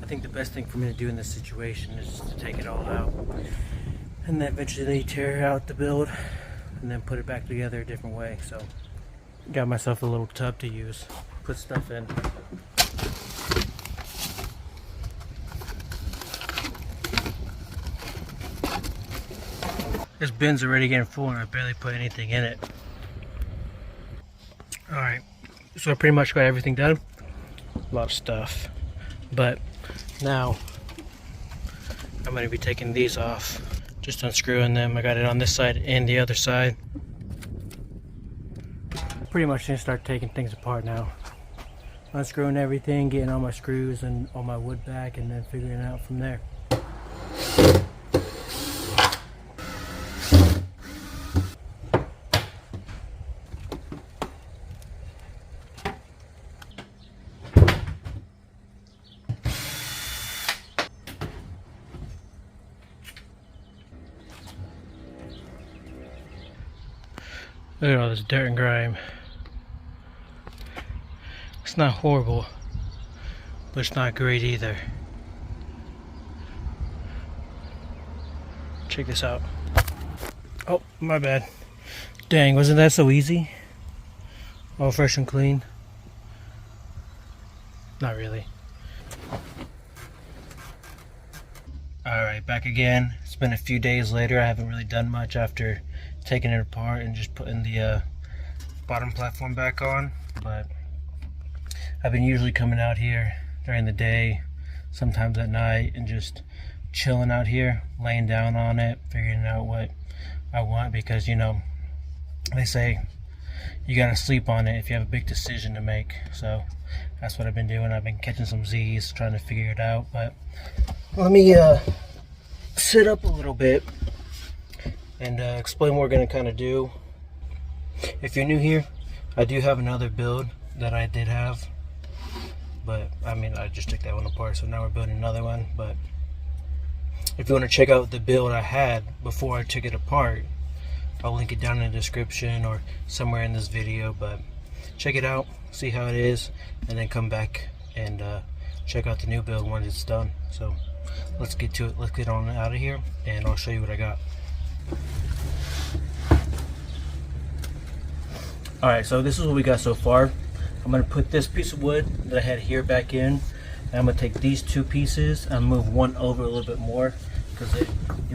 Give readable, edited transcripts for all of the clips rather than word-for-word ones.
I think the best thing for me to do in this situation is to take it all out and then eventually tear out the build and then put it back together a different way. So got myself a little tub to use, put stuff in. This bin's already getting full and I barely put anything in it. Alright, so I pretty much got everything done. A lot of stuff. But now I'm going to be taking these off. Just unscrewing them. I got it on this side and the other side. Pretty much going to start taking things apart now. Unscrewing everything, getting all my screws and all my wood back, and then figuring it out from there. Look at all this dirt and grime. It's not horrible, but it's not great either. Check this out. Oh, my bad. Dang, wasn't that so easy? All fresh and clean. Not really. Alright, back again. It's been a few days later. I haven't really done much after taking it apart and just putting the bottom platform back on, but I've been usually coming out here during the day, sometimes at night, and just chilling out here, laying down on it, figuring out what I want, because you know, they say you gotta sleep on it if you have a big decision to make. So that's what I've been doing. I've been catching some Z's, trying to figure it out. But let me sit up a little bit and explain what we're going to kind of do. If you're new here, I do have another build that I did have, but I mean, I just took that one apart, so now we're building another one. But if you want to check out the build I had before I took it apart, I'll link it down in the description or somewhere in this video. But check it out, see how it is, and then come back and check out the new build once it's done. So let's get to it. Let's get on out of here and I'll show you what I got. Alright, so this is what we got so far. I'm going to put this piece of wood that I had here back in, and I'm going to take these two pieces and move one over a little bit more because it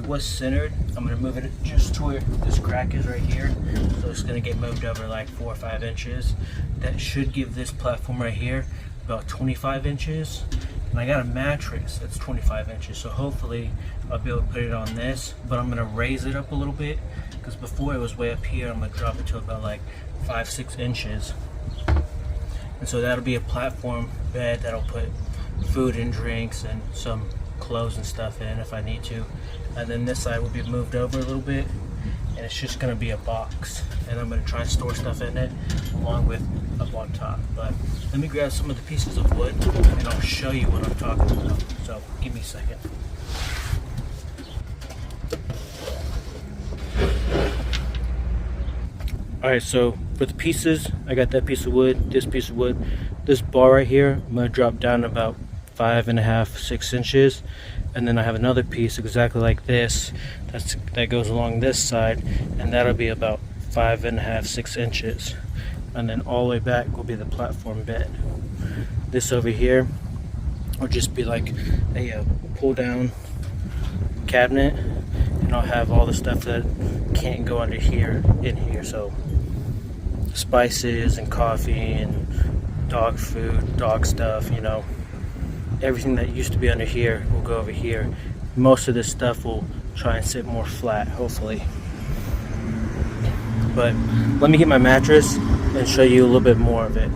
was centered. I'm going to move it just to where this crack is right here, so it's going to get moved over like 4 or 5 inches. That should give this platform right here about 25 inches. And I got a mattress that's 25 inches, so hopefully I'll be able to put it on this, but I'm going to raise it up a little bit because before it was way up here. I'm going to drop it to about like 5-6 inches, and so that'll be a platform bed that'll put food and drinks and some clothes and stuff in if I need to. And then this side will be moved over a little bit, and it's just going to be a box, and I'm going to try and store stuff in it along with up on top. But let me grab some of the pieces of wood and I'll show you what I'm talking about. So give me a second. Alright, so for the pieces, I got that piece of wood, this piece of wood, this bar right here, I'm going to drop down about 5.5–6 inches, and then I have another piece exactly like this that goes along this side, and that'll be about 5.5–6 inches, and then all the way back will be the platform bed. This over here will just be like a pull down cabinet, and I'll have all the stuff that can't go under here in here, so spices and coffee and dog food, dog stuff, you know, everything that used to be under here will go over here. Most of this stuff will try and sit more flat, hopefully. But let me get my mattress and show you a little bit more of it.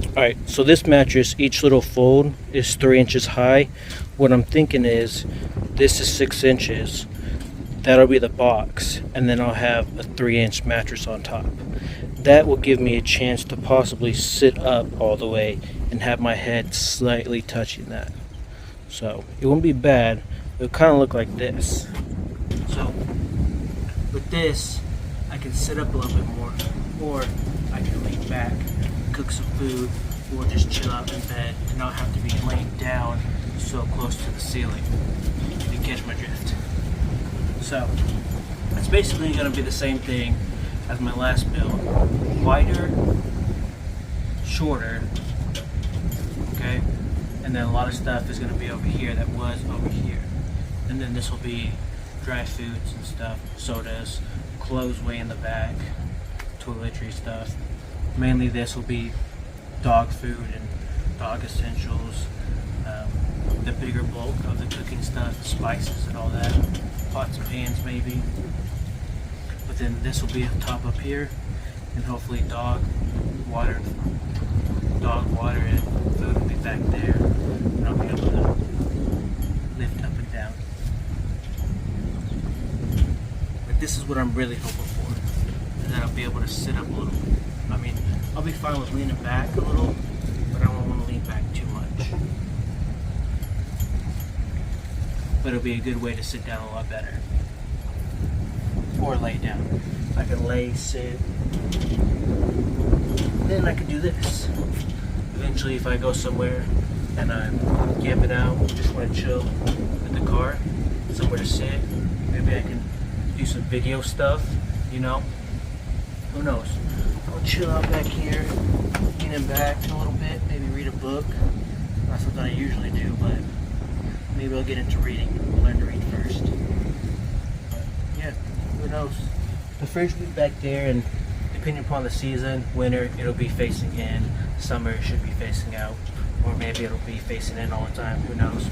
Alright, so this mattress, each little fold is 3 inches high. What I'm thinking is, this is 6 inches. That'll be the box, and then I'll have a 3-inch mattress on top. That will give me a chance to possibly sit up all the way and have my head slightly touching that. So it won't be bad. It'll kind of look like this. So with this, I can sit up a little bit more, or I can lean back, cook some food, or just chill out in bed and not have to be laying down so close to the ceiling. You catch my drift. So it's basically going to be the same thing as my last build. Wider, shorter, okay? And then a lot of stuff is going to be over here that was over here. And then this will be dry foods and stuff, sodas, clothes way in the back, toiletry stuff. Mainly this will be dog food and dog essentials, the bigger bulk of the cooking stuff, spices and all that, pots and pans maybe. But then this will be up top up here, and hopefully dog water and food will be back there, and I'll be able to lift up and down. But this is what I'm really hoping for, and then I'll be able to sit up a little bit. I mean, I'll be fine with leaning back a little, but I don't want to lean back too much. But it'll be a good way to sit down a lot better. Or lay down. I can lay, sit, then I can do this. Eventually, if I go somewhere and I'm camping out, just want to chill in the car, somewhere to sit, maybe I can do some video stuff, you know? Who knows? I'll chill out back here, leaning back a little bit, maybe read a book. Not something I usually do, but maybe I'll get into reading. Learn to read first. But yeah, who knows? The fridge will be back there, and depending upon the season, winter it'll be facing in, summer it should be facing out, or maybe it'll be facing in all the time. Who knows?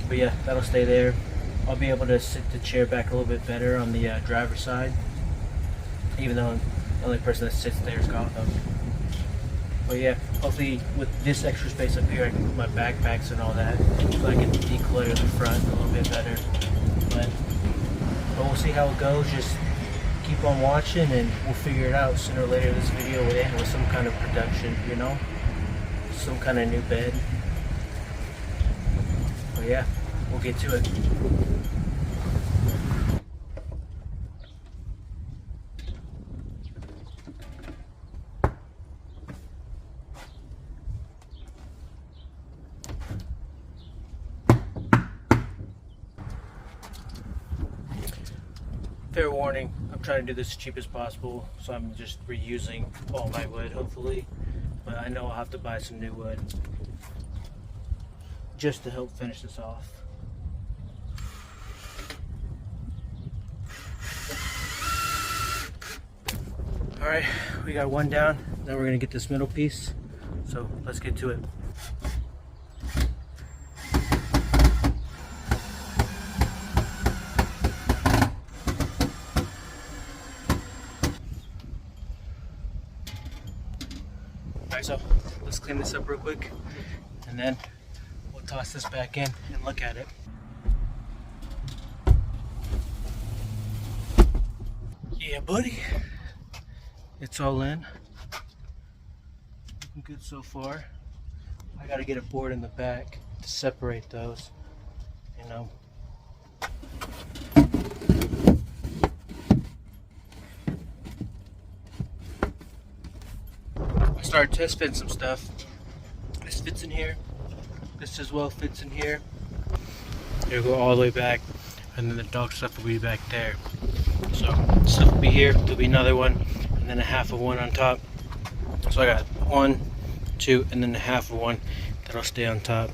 But yeah, that'll stay there. I'll be able to sit the chair back a little bit better on the driver's side, even though the only person that sits there is Gotham. But yeah, hopefully with this extra space up here, I can put my backpacks and all that, so I can declutter the front a little bit better. But we'll see how it goes. Just keep on watching, and we'll figure it out. Sooner or later, this video will end with some kind of production, you know, some kind of new bed. But yeah, we'll get to it. Fair warning, I'm trying to do this as cheap as possible, so I'm just reusing all my wood, hopefully. But I know I'll have to buy some new wood just to help finish this off. Alright, we got one down, now we're going to get this middle piece, so let's get to it. Alright, so let's clean this up real quick, and then we'll toss this back in and look at it. Yeah, buddy. It's all in. Looking good so far. I gotta get a board in the back to separate those, you know. I started test fitting some stuff. This fits in here. This as well fits in here. It'll go all the way back, and then the dog stuff will be back there. So stuff will be here. There'll be another one, and then a half of one on top. So I got 1, 2, and then a half of one that'll stay on top.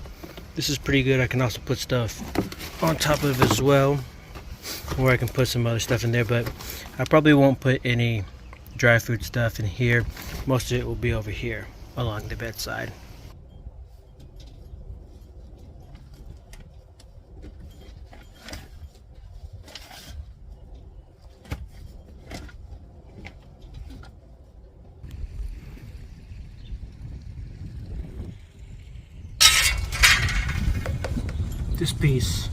This is pretty good. I can also put stuff on top of it as well, or I can put some other stuff in there, but I probably won't put any dry food stuff in here. Most of it will be over here along the bedside. This piece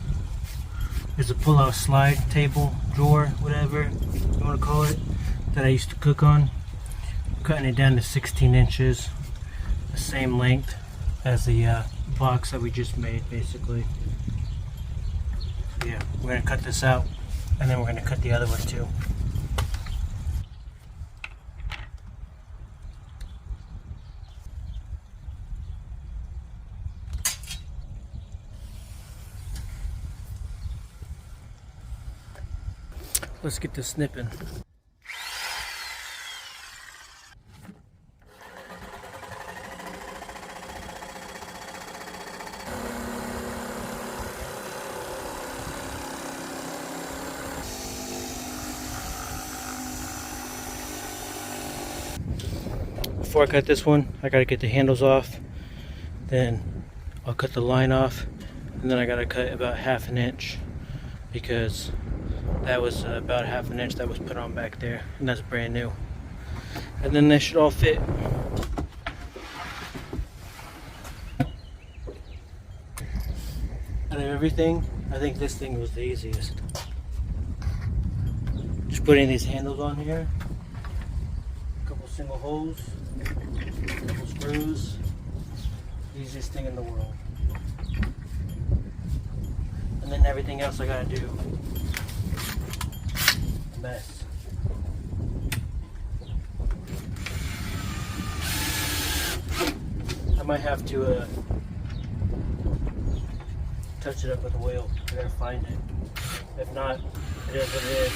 is a pull-out slide table, drawer, whatever you want to call it, that I used to cook on. I'm cutting it down to 16 inches, the same length as the box that we just made, basically. So yeah, we're going to cut this out, and then we're going to cut the other one too. let's get this snipping. Before I cut this one, I gotta get the handles off, then I'll cut the line off, and then I gotta cut about 1/2 inch because that was about 1/2 inch that was put on back there, and that's brand new. And then they should all fit. Out of everything, I think this thing was the easiest. Just putting these handles on here, a couple single holes, a couple screws, easiest thing in the world. And then everything else I gotta do, a mess. I might have to touch it up with a wheel. I gotta find it. If not, it is what it is.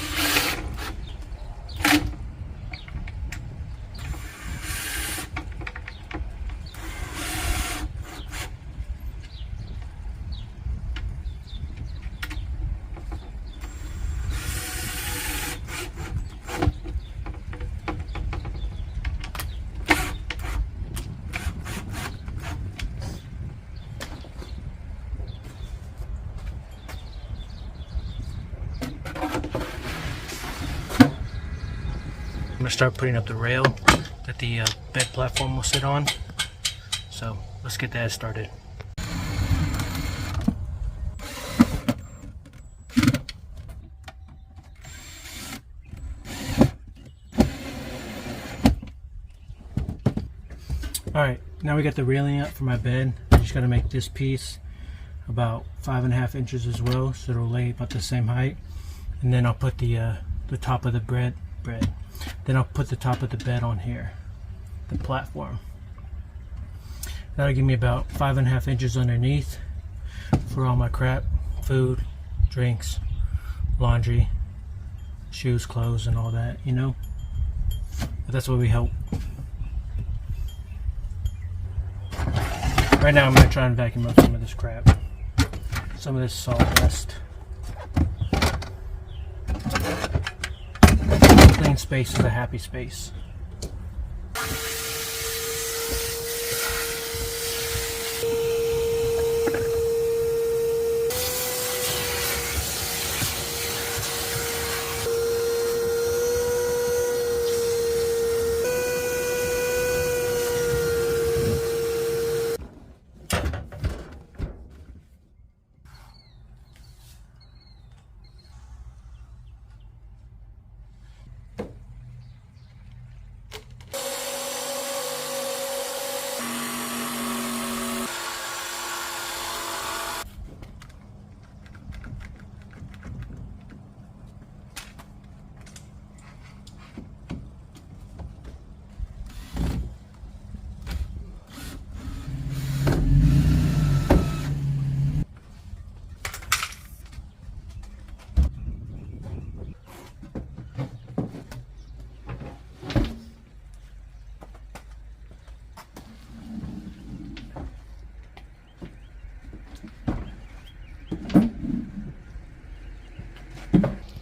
I'm gonna start putting up the rail that the bed platform will sit on. So let's get that started. Alright, now we got the railing up for my bed. I just gotta make this piece about 5.5 inches as well, so it'll lay about the same height. And then I'll put the top of the bread. Then I'll put the top of the bed on here, the platform. That'll give me about 5.5 inches underneath for all my crap, food, drinks, laundry, shoes, clothes, and all that, you know? But that's what we hope. Right now I'm going to try and vacuum up some of this crap, some of this sawdust. Clean space is a happy space.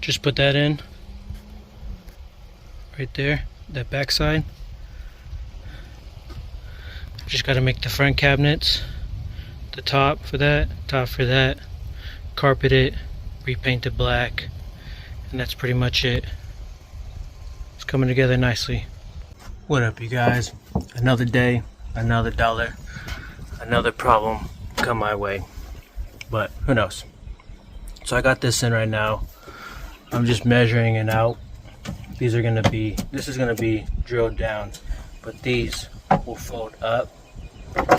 Just put that in right there, that back side. Just got to make the front cabinets, the top for that, carpet it, repaint it black, and that's pretty much it. It's coming together nicely. What up, you guys? Another day, another dollar, another problem come my way, but who knows. So I got this in right now. I'm just measuring it out. This is gonna be drilled down, but these will fold up.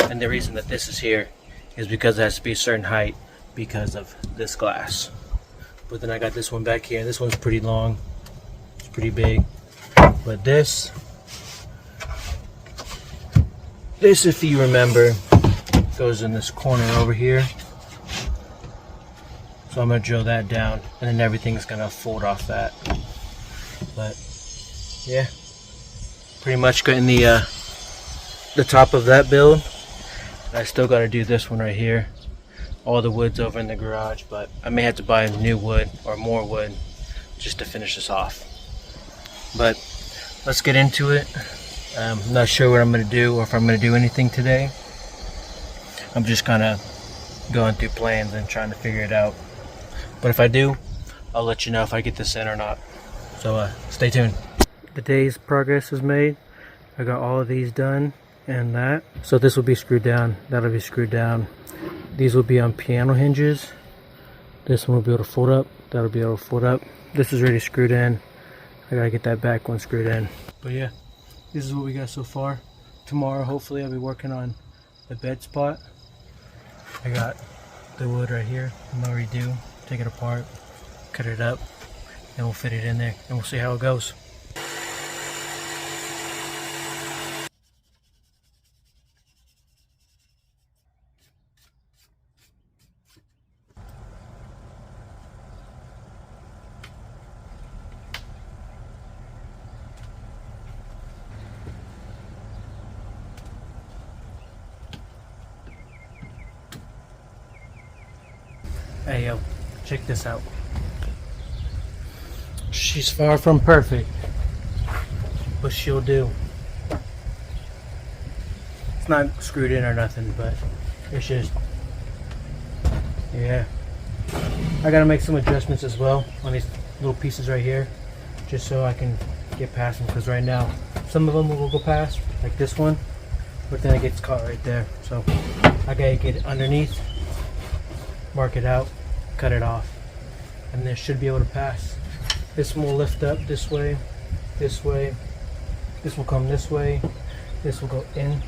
And the reason that this is here is because it has to be a certain height because of this glass. But then I got this one back here. This one's pretty long. It's pretty big. But this, if you remember, goes in this corner over here. So I'm going to drill that down, and then everything's going to fold off that. But yeah, pretty much getting the top of that build. I still got to do this one right here. All the wood's over in the garage, but I may have to buy new wood or more wood just to finish this off. But let's get into it. I'm not sure what I'm going to do or if I'm going to do anything today. I'm just kind of going through plans and trying to figure it out. But if I do, I'll let you know if I get this in or not. So stay tuned. The day's progress is made. I got all of these done and that. So this will be screwed down. That'll be screwed down. These will be on piano hinges. This one will be able to fold up. That'll be able to fold up. This is already screwed in. I gotta get that back one screwed in. But yeah, this is what we got so far. Tomorrow, hopefully, I'll be working on the bed spot. I got the wood right here. I'm gonna redo, take it apart, cut it up, and we'll fit it in there, and we'll see how it goes. Hey yo, check this out. She's far from perfect, but she'll do. It's not screwed in or nothing, but it's just, yeah. I gotta make some adjustments as well on these little pieces right here, just so I can get past them, because right now, some of them will go past, like this one, but then it gets caught right there. So I gotta get it underneath, mark it out, cut it off, and then it should be able to pass. This one will lift up this way, this way. This will come this way. This will go in.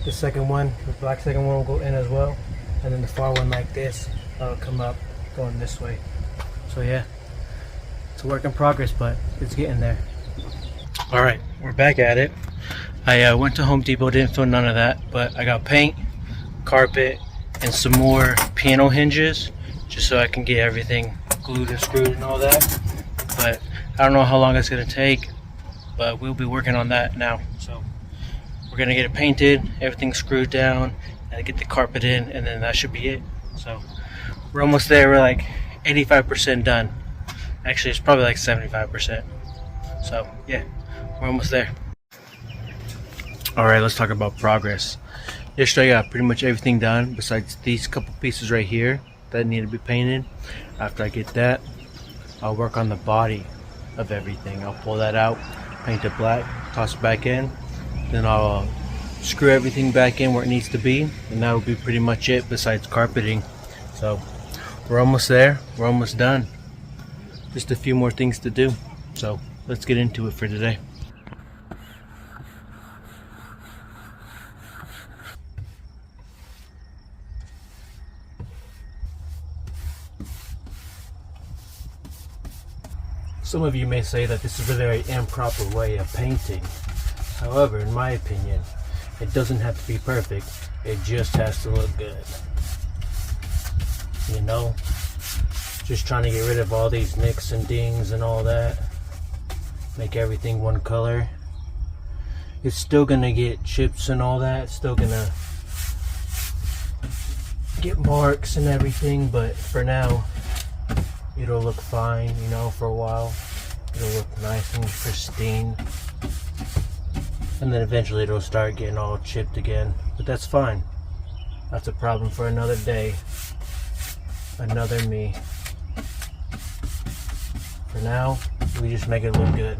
The second one, the black second one, will go in as well, and then the far one like this, that'll come up going this way. So yeah, it's a work in progress, but it's getting there. All right, we're back at it. I went to Home Depot, didn't find none of that, but I got paint, carpet, and some more piano hinges, just so I can get everything glued and screwed and all that. But I don't know how long it's gonna take, but we'll be working on that now. So we're gonna get it painted, everything screwed down, and get the carpet in, and then that should be it. So we're almost there. We're like 85% done. Actually, it's probably like 75%. So yeah, we're almost there. All right, let's talk about progress. Yesterday I got pretty much everything done besides these couple pieces right here that need to be painted. After I get that, I'll work on the body of everything. I'll pull that out, paint it black, toss it back in, then I'll screw everything back in where it needs to be, and that will be pretty much it besides carpeting. So we're almost there, we're almost done. Just a few more things to do. So let's get into it for today. Some of you may say that this is a very improper way of painting. However, in my opinion, it doesn't have to be perfect. It just has to look good. You know? Just trying to get rid of all these nicks and dings and all that. Make everything one color. It's still gonna get chips and all that. It's still gonna get marks and everything, but for now, it'll look fine, you know, for a while. It'll look nice and pristine. And then eventually it'll start getting all chipped again. But that's fine. That's a problem for another day. Another me. For now, we just make it look good.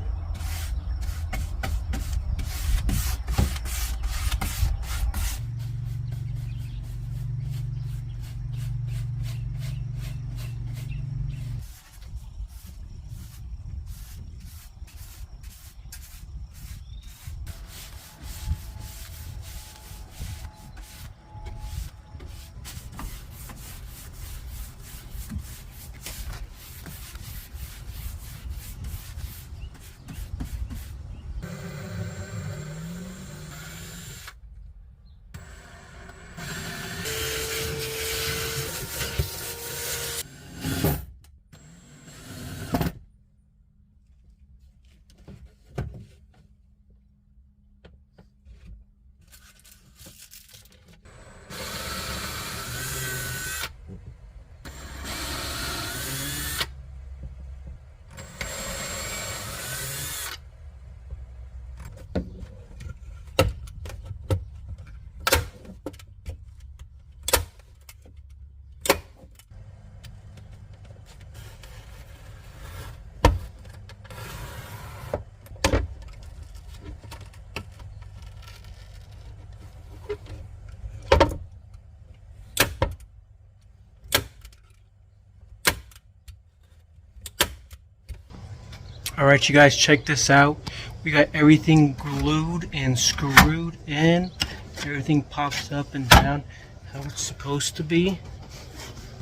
Alright, you guys, check this out. We got everything glued and screwed in. Everything pops up and down how it's supposed to be.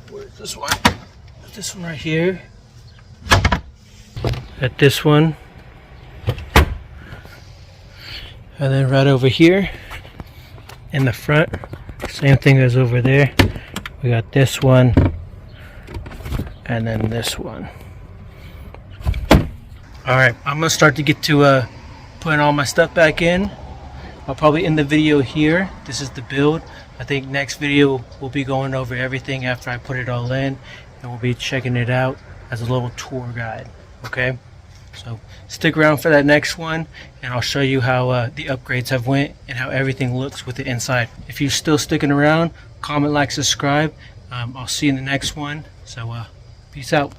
Where's this one? This one right here. At this one. And then right over here in the front, same thing as over there. We got this one and then this one. Alright, I'm gonna start to get to putting all my stuff back in. I'll probably end the video here. This is the build. I think next video we'll be going over everything after I put it all in, and we'll be checking it out as a little tour guide. Okay, so stick around for that next one, and I'll show you how the upgrades have went and how everything looks with the inside. If you're still sticking around, comment, like, subscribe. I'll see you in the next one. So peace out.